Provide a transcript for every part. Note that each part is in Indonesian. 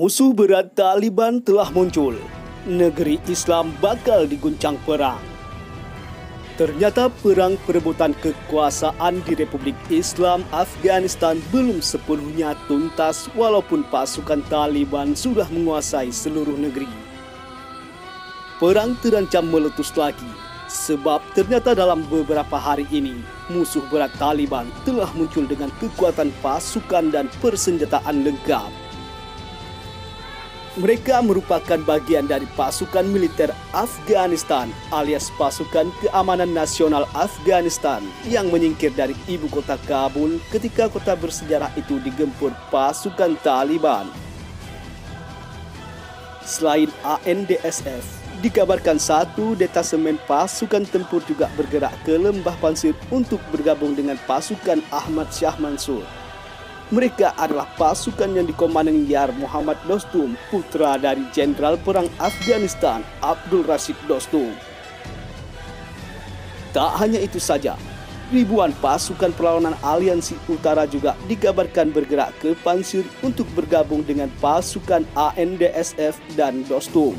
Musuh berat Taliban telah muncul. Negeri Islam bakal diguncang perang. Ternyata perang perebutan kekuasaan di Republik Islam Afghanistan belum sepenuhnya tuntas walaupun pasukan Taliban sudah menguasai seluruh negeri. Perang terancam meletus lagi sebab ternyata dalam beberapa hari ini musuh berat Taliban telah muncul dengan kekuatan pasukan dan persenjataan lengkap. Mereka merupakan bagian dari pasukan militer Afghanistan alias pasukan keamanan nasional Afghanistan yang menyingkir dari ibu kota Kabul ketika kota bersejarah itu digempur pasukan Taliban. Selain ANDSF, dikabarkan satu detasemen pasukan tempur juga bergerak ke Lembah Pansir untuk bergabung dengan pasukan Ahmad Shah Mansur. Mereka adalah pasukan yang dikomandoi Yar Muhammad Dostum, putra dari Jenderal Perang Afghanistan Abdul Rashid Dostum. Tak hanya itu saja, ribuan pasukan perlawanan Aliansi Utara juga dikabarkan bergerak ke Pansir untuk bergabung dengan pasukan ANDSF dan Dostum.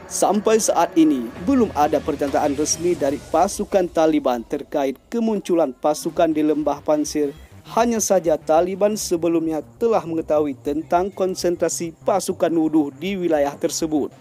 Sampai saat ini, belum ada pernyataan resmi dari pasukan Taliban terkait kemunculan pasukan di Lembah Pansir. Hanya saja Taliban sebelumnya telah mengetahui tentang konsentrasi pasukan Wuduh di wilayah tersebut.